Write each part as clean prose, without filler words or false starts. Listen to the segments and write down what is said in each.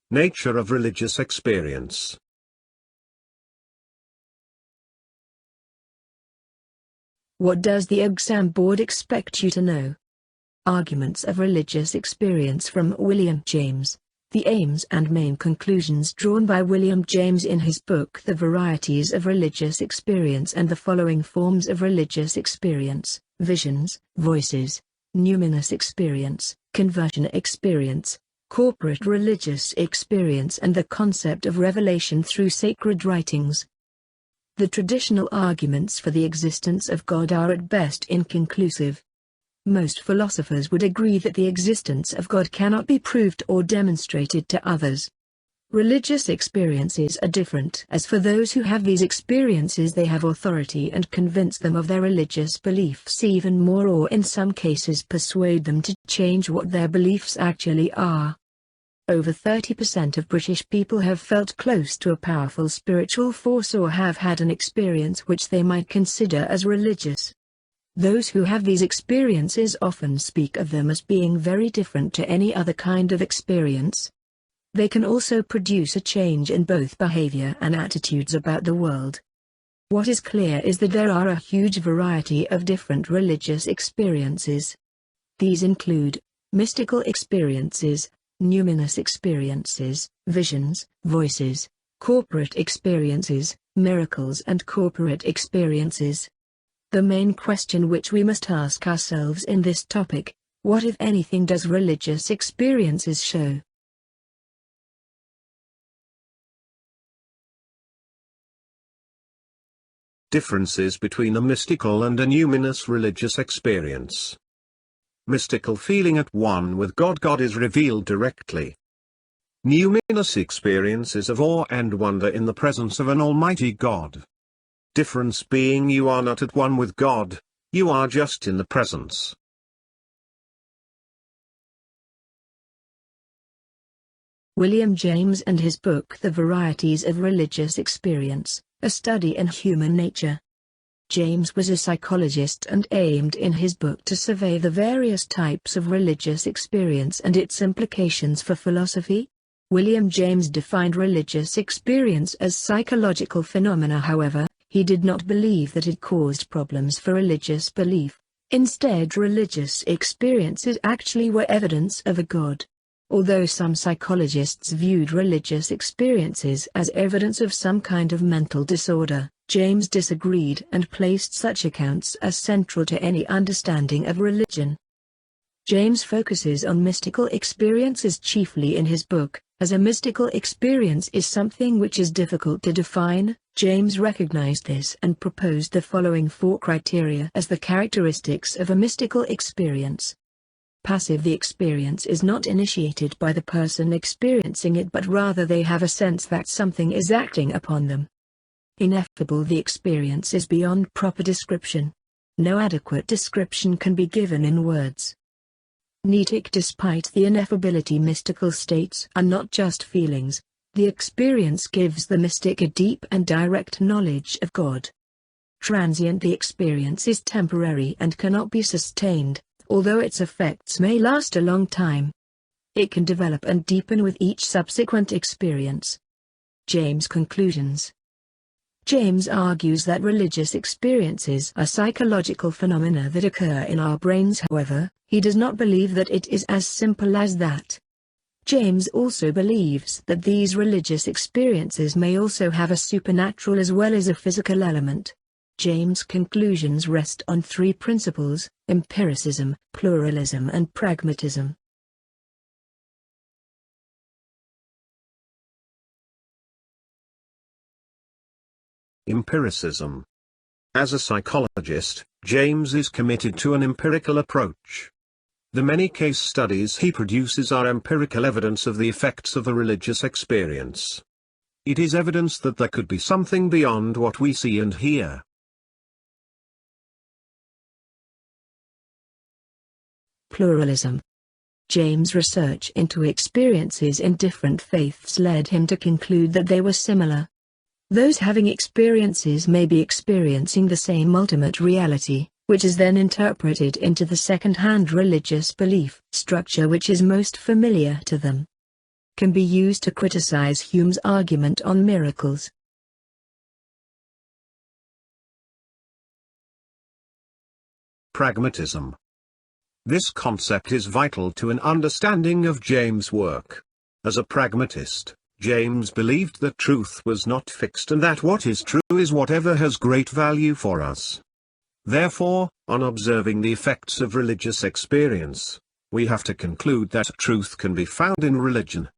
Nature of religious experience. What does the exam board expect you to know? Arguments of religious experience from William James. The aims and main conclusions drawn by William James in his book The Varieties of Religious Experience and the following forms of religious experience: visions, voices, numinous experience, conversion experience, corporate religious experience, and the concept of revelation through sacred writings. The traditional arguments for the existence of God are at best inconclusive. Most philosophers would agree that the existence of God cannot be proved or demonstrated to others. Religious experiences are different, as for those who have these experiences they have authority and convince them of their religious beliefs even more, or in some cases persuade them to change what their beliefs actually are. Over 30% of British people have felt close to a powerful spiritual force or have had an experience which they might consider as religious. Those who have these experiences often speak of them as being very different to any other kind of experience. They can also produce a change in both behavior and attitudes about the world. What is clear is that there are a huge variety of different religious experiences. These include mystical experiences, numinous experiences, visions, voices, corporate experiences, miracles, and corporate experiences. The main question which we must ask ourselves in this topic: what if anything does religious experiences show? Differences between a mystical and a numinous religious experience. Mystical feeling at one with God. God is revealed directly. Numinous experiences of awe and wonder in the presence of an almighty God. Difference being you are not at one with God, you are just in the presence. William James and his book The Varieties of Religious Experience, a study in human nature. James was a psychologist and aimed in his book to survey the various types of religious experience and its implications for philosophy. William James defined religious experience as psychological phenomena. However, he did not believe that it caused problems for religious belief. Instead, religious experiences actually were evidence of a God. Although some psychologists viewed religious experiences as evidence of some kind of mental disorder, James disagreed and placed such accounts as central to any understanding of religion. James focuses on mystical experiences chiefly in his book. As a mystical experience is something which is difficult to define, James recognized this and proposed the following 4 criteria as the characteristics of a mystical experience. Passive: the experience is not initiated by the person experiencing it, but rather they have a sense that something is acting upon them. Ineffable: the experience is beyond proper description. No adequate description can be given in words. Neetic: despite the ineffability, mystical states are not just feelings. The experience gives the mystic a deep and direct knowledge of God. Transient: the experience is temporary and cannot be sustained, although its effects may last a long time. It can develop and deepen with each subsequent experience. James' conclusions. James argues that religious experiences are psychological phenomena that occur in our brains. However, he does not believe that it is as simple as that. James also believes that these religious experiences may also have a supernatural as well as a physical element. James' conclusions rest on 3 principles: empiricism, pluralism, and pragmatism. Empiricism. As a psychologist, James is committed to an empirical approach. The many case studies he produces are empirical evidence of the effects of a religious experience. It is evidence that there could be something beyond what we see and hear. Pluralism. James' research into experiences in different faiths led him to conclude that they were similar. Those having experiences may be experiencing the same ultimate reality, which is then interpreted into the second-hand religious belief structure which is most familiar to them. can be used to criticize Hume's argument on miracles. Pragmatism. This concept is vital to an understanding of James' work. As a pragmatist, James believed that truth was not fixed and that what is true is whatever has great value for us. Therefore, on observing the effects of religious experience, we have to conclude that truth can be found in religion.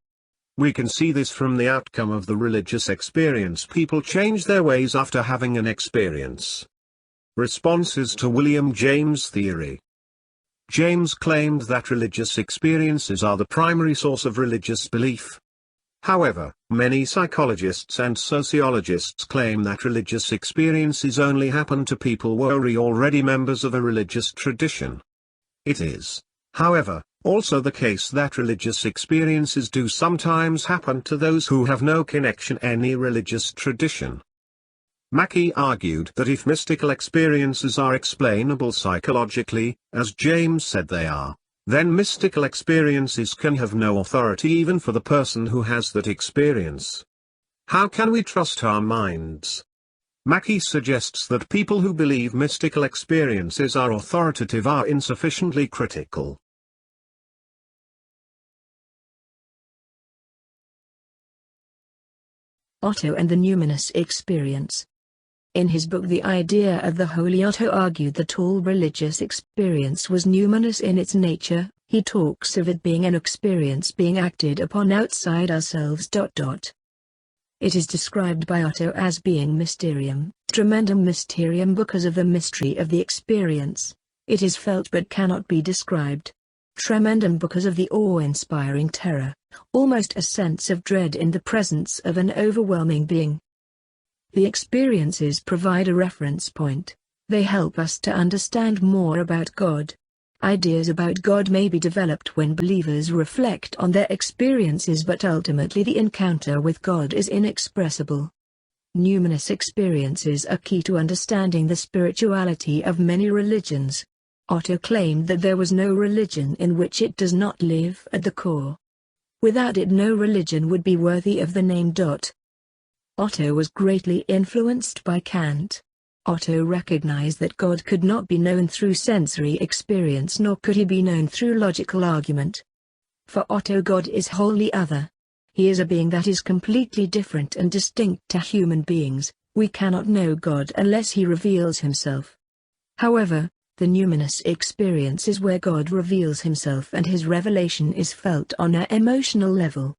We can see this from the outcome of the religious experience. People change their ways after having an experience. Responses to William James' theory. James claimed that religious experiences are the primary source of religious belief. However, many psychologists and sociologists claim that religious experiences only happen to people who are already members of a religious tradition. It is, however, also the case that religious experiences do sometimes happen to those who have no connection to any religious tradition. Mackey argued that if mystical experiences are explainable psychologically, as James said they are, then mystical experiences can have no authority even for the person who has that experience. How can we trust our minds? Mackey suggests that people who believe mystical experiences are authoritative are insufficiently critical. Otto and the numinous experience. In his book The Idea of the Holy, Otto argued that all religious experience was numinous in its nature. He talks of it being an experience being acted upon outside ourselves. It is described by Otto as being mysterium, tremendum mysterium because of the mystery of the experience. It is felt but cannot be described. Tremendum because of the awe-inspiring terror, almost a sense of dread in the presence of an overwhelming being. The experiences provide a reference point. They help us to understand more about God. Ideas about God may be developed when believers reflect on their experiences, but ultimately the encounter with God is inexpressible. Numinous experiences are key to understanding the spirituality of many religions. Otto claimed that there was no religion in which it does not live at the core. Without it, no religion would be worthy of the name. Otto was greatly influenced by Kant. Otto recognized that God could not be known through sensory experience, nor could he be known through logical argument. For Otto, God is wholly other. He is a being that is completely different and distinct to human beings. We cannot know God unless he reveals himself. However, the numinous experience is where God reveals himself, and his revelation is felt on an emotional level.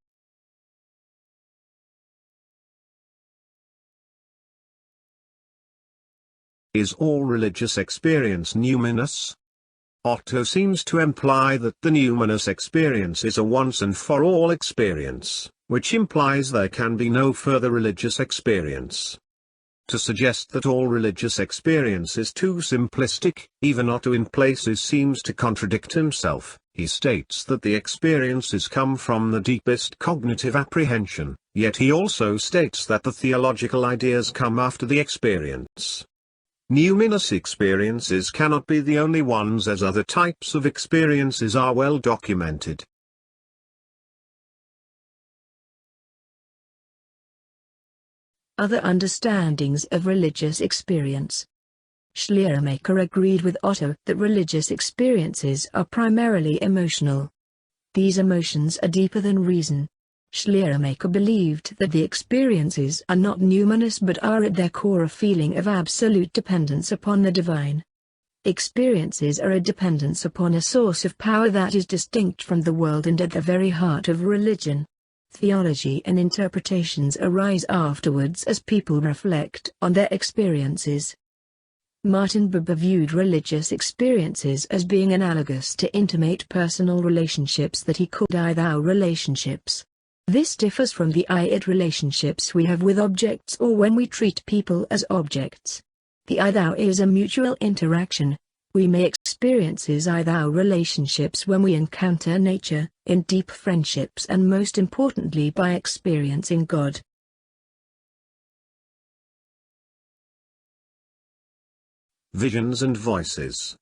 Is all religious experience numinous? Otto seems to imply that the numinous experience is a once-and-for-all experience, which implies there can be no further religious experience. To suggest that all religious experience is too simplistic, even Otto in places seems to contradict himself. He states that the experiences come from the deepest cognitive apprehension, yet he also states that the theological ideas come after the experience. Numinous experiences cannot be the only ones, as other types of experiences are well documented. Other understandings of religious experience. Schleiermacher agreed with Otto that religious experiences are primarily emotional. These emotions are deeper than reason. Schleiermacher believed that the experiences are not numinous but are at their core a feeling of absolute dependence upon the divine. Experiences are a dependence upon a source of power that is distinct from the world and at the very heart of religion. Theology and interpretations arise afterwards as people reflect on their experiences. Martin Buber viewed religious experiences as being analogous to intimate personal relationships that he called I-thou relationships. This differs from the I-it relationships we have with objects or when we treat people as objects. The I-thou is a mutual interaction. We may experience I-thou relationships when we encounter nature, in deep friendships, and most importantly by experiencing God. Visions and voices.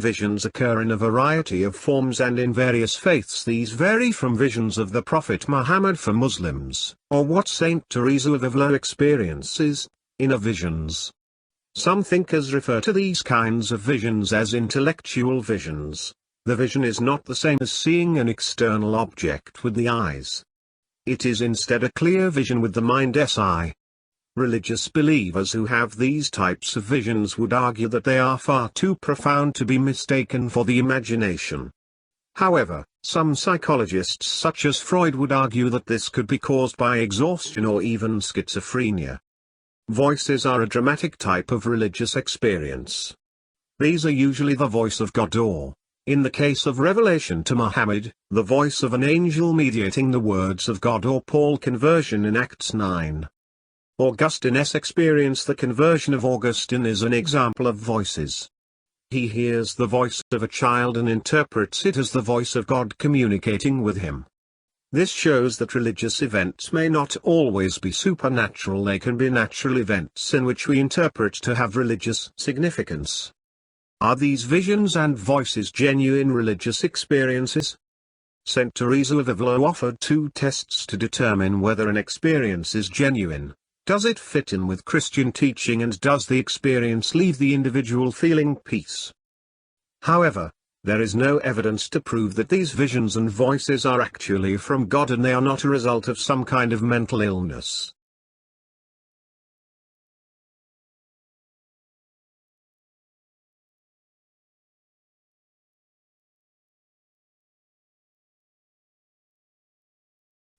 Visions occur in a variety of forms and in various faiths. These vary from visions of the Prophet Muhammad for Muslims, or what Saint Teresa of Avila experiences, inner visions. Some thinkers refer to these kinds of visions as intellectual visions. The vision is not the same as seeing an external object with the eyes. It is instead a clear vision with the mind's eye. Religious believers who have these types of visions would argue that they are far too profound to be mistaken for the imagination. However, some psychologists such as Freud would argue that this could be caused by exhaustion or even schizophrenia. Voices are a dramatic type of religious experience. These are usually the voice of God or, in the case of revelation to Muhammad, the voice of an angel mediating the words of God, or Paul conversion in Acts 9. Augustine's experience. The conversion of Augustine is an example of voices. He hears the voice of a child and interprets it as the voice of God communicating with him. This shows that religious events may not always be supernatural. They can be natural events in which we interpret to have religious significance. Are these visions and voices genuine religious experiences? Saint Teresa of Avila offered 2 tests to determine whether an experience is genuine. Does it fit in with Christian teaching, and does the experience leave the individual feeling peace? However, there is no evidence to prove that these visions and voices are actually from God and they are not a result of some kind of mental illness.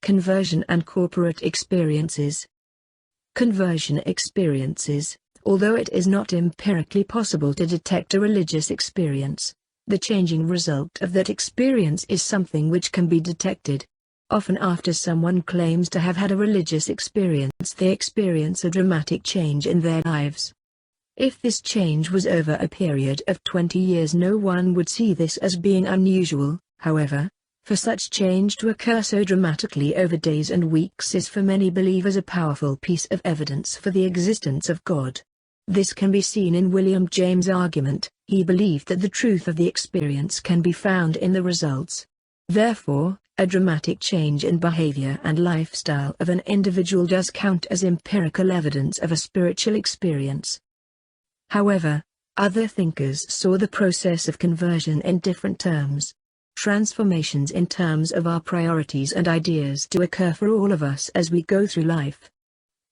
Conversion and corporate experiences. Conversion experiences. Although it is not empirically possible to detect a religious experience, the changing result of that experience is something which can be detected. Often after someone claims to have had a religious experience, they experience a dramatic change in their lives. If this change was over a period of 20 years, no one would see this as being unusual. However, for such change to occur so dramatically over days and weeks is for many believers a powerful piece of evidence for the existence of God. This can be seen in William James' argument. He believed that the truth of the experience can be found in the results. Therefore, a dramatic change in behavior and lifestyle of an individual does count as empirical evidence of a spiritual experience. However, other thinkers saw the process of conversion in different terms. Transformations in terms of our priorities and ideas do occur for all of us as we go through life.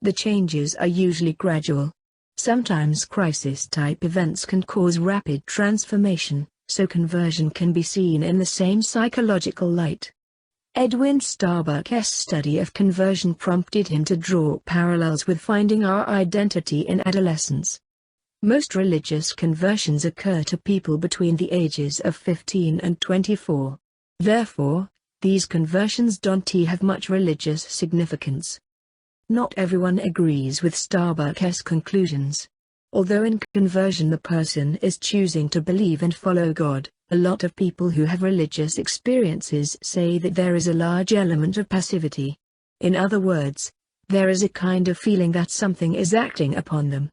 The changes are usually gradual. Sometimes crisis-type events can cause rapid transformation, so conversion can be seen in the same psychological light. Edwin Starbuck's study of conversion prompted him to draw parallels with finding our identity in adolescence. Most religious conversions occur to people between the ages of 15 and 24. Therefore, these conversions don't have much religious significance. Not everyone agrees with Starbuck's conclusions. Although in conversion the person is choosing to believe and follow God, a lot of people who have religious experiences say that there is a large element of passivity. In other words, there is a kind of feeling that something is acting upon them.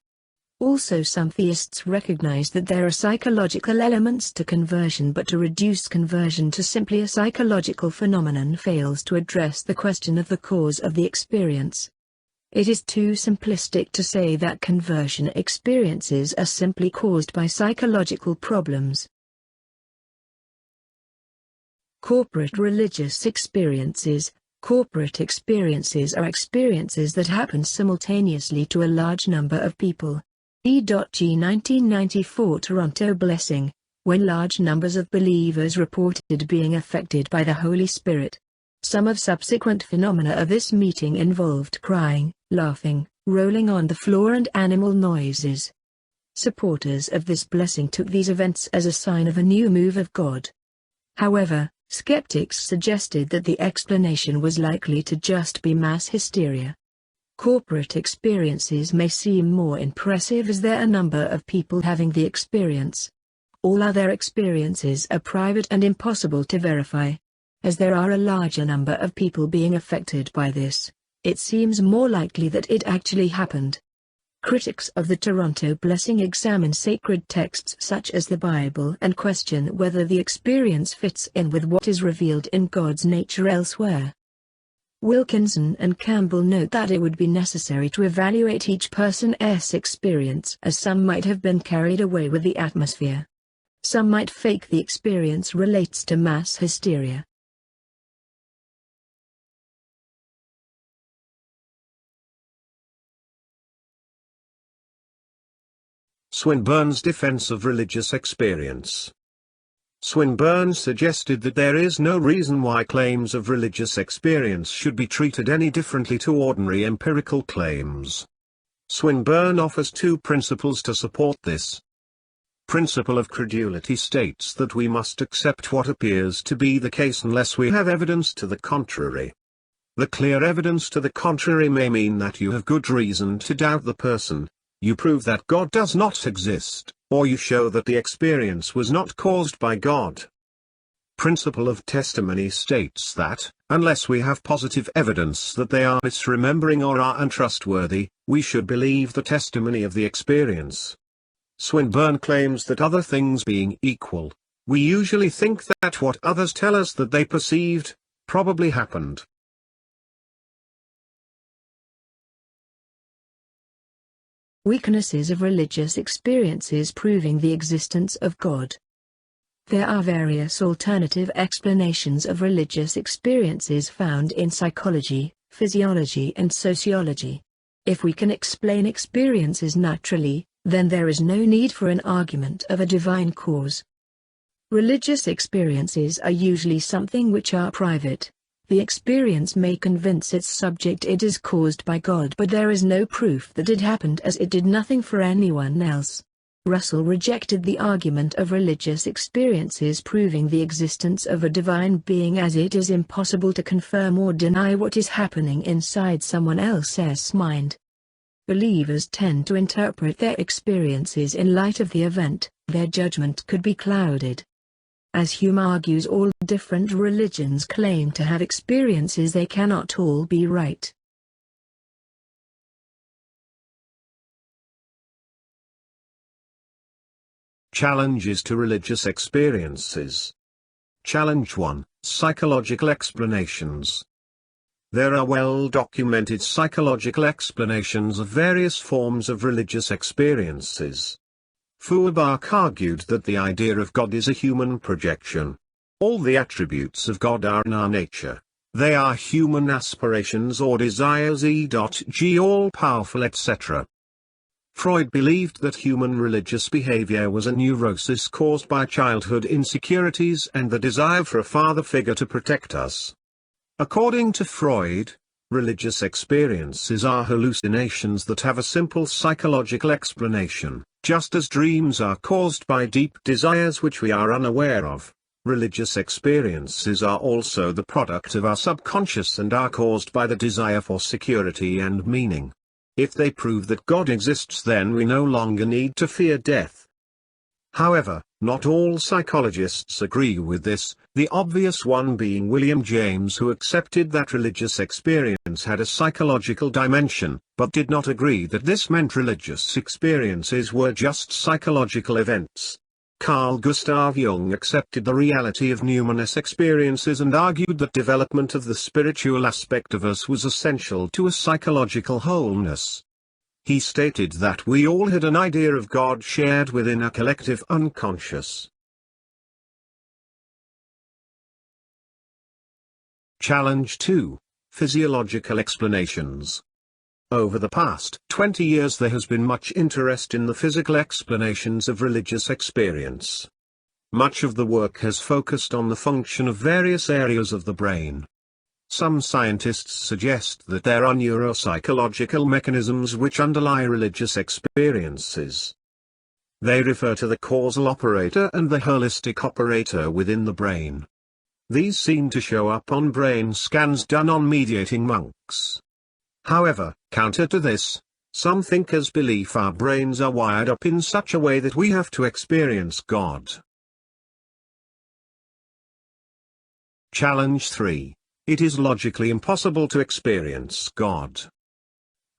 Also, some theists recognize that there are psychological elements to conversion, but to reduce conversion to simply a psychological phenomenon fails to address the question of the cause of the experience. It is too simplistic to say that conversion experiences are simply caused by psychological problems. Corporate religious experiences. Corporate experiences are experiences that happen simultaneously to a large number of people. E.G. 1994 Toronto Blessing, when large numbers of believers reported being affected by the Holy Spirit. Some of subsequent phenomena of this meeting involved crying, laughing, rolling on the floor and animal noises. Supporters of this blessing took these events as a sign of a new move of God. However, skeptics suggested that the explanation was likely to just be mass hysteria. Corporate experiences may seem more impressive as there are a number of people having the experience. All other experiences are private and impossible to verify. As there are a larger number of people being affected by this, it seems more likely that it actually happened. Critics of the Toronto Blessing examine sacred texts such as the Bible and question whether the experience fits in with what is revealed in God's nature elsewhere. Wilkinson and Campbell note that it would be necessary to evaluate each person's experience, as some might have been carried away with the atmosphere. Some might fake the experience relates to mass hysteria. Swinburne's defense of religious experience. Swinburne suggested that there is no reason why claims of religious experience should be treated any differently to ordinary empirical claims. Swinburne offers two principles to support this. Principle of credulity states that we must accept what appears to be the case unless we have evidence to the contrary. The clear evidence to the contrary may mean that you have good reason to doubt the person, you prove that God does not exist, or you show that the experience was not caused by God. Principle of testimony states that, unless we have positive evidence that they are misremembering or are untrustworthy, we should believe the testimony of the experience. Swinburne claims that other things being equal, we usually think that what others tell us that they perceived, probably happened. Weaknesses of religious experiences proving the existence of God. There are various alternative explanations of religious experiences found in psychology, physiology and sociology. If we can explain experiences naturally, then there is no need for an argument of a divine cause. Religious experiences are usually something which are private. The experience may convince its subject it is caused by God, but there is no proof that it happened, as it did nothing for anyone else. Russell rejected the argument of religious experiences proving the existence of a divine being, as it is impossible to confirm or deny what is happening inside someone else's mind. Believers tend to interpret their experiences in light of the event, their judgment could be clouded. As Hume argues, all different religions claim to have experiences, they cannot all be right. Challenges to religious experiences. Challenge 1: Psychological explanations. There are well-documented psychological explanations of various forms of religious experiences. Feuerbach argued that the idea of God is a human projection. All the attributes of God are in our nature. They are human aspirations or desires, e.g. all-powerful, etc. Freud believed that human religious behavior was a neurosis caused by childhood insecurities and the desire for a father figure to protect us. According to Freud, religious experiences are hallucinations that have a simple psychological explanation. Just as dreams are caused by deep desires which we are unaware of, religious experiences are also the product of our subconscious and are caused by the desire for security and meaning. If they prove that God exists, then we no longer need to fear death. However, not all psychologists agree with this, the obvious one being William James, who accepted that religious experience had a psychological dimension, but did not agree that this meant religious experiences were just psychological events. Carl Gustav Jung accepted the reality of numinous experiences and argued that development of the spiritual aspect of us was essential to a psychological wholeness. He stated that we all had an idea of God shared within a collective unconscious. Challenge 2: Physiological explanations. Over the past 20 years there has been much interest in the physical explanations of religious experience. Much of the work has focused on the function of various areas of the brain. Some scientists suggest that there are neuropsychological mechanisms which underlie religious experiences. They refer to the causal operator and the holistic operator within the brain. These seem to show up on brain scans done on mediating monks. However, counter to this, some thinkers believe our brains are wired up in such a way that we have to experience God. Challenge 3: It is logically impossible to experience God.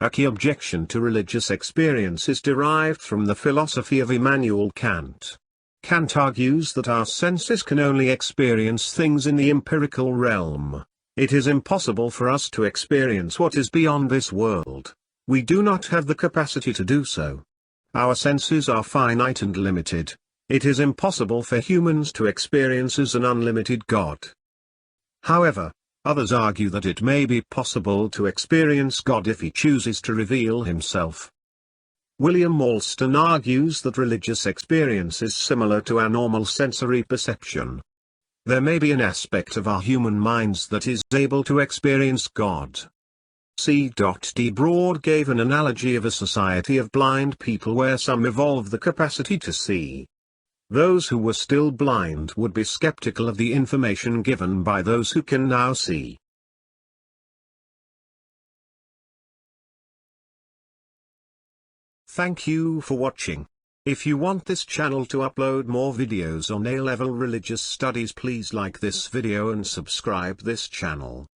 A key objection to religious experience is derived from the philosophy of Immanuel Kant. Kant argues that our senses can only experience things in the empirical realm. It is impossible for us to experience what is beyond this world. We do not have the capacity to do so. Our senses are finite and limited. It is impossible for humans to experience an unlimited God. However, others argue that it may be possible to experience God if He chooses to reveal Himself. William Alston argues that religious experience is similar to our normal sensory perception. There may be an aspect of our human minds that is able to experience God. C.D. Broad gave an analogy of a society of blind people where some evolve the capacity to see. Those who were still blind would be skeptical of the information given by those who can now see. Thank you for watching. If you want this channel to upload more videos on A-level religious studies, please like this video and subscribe this channel.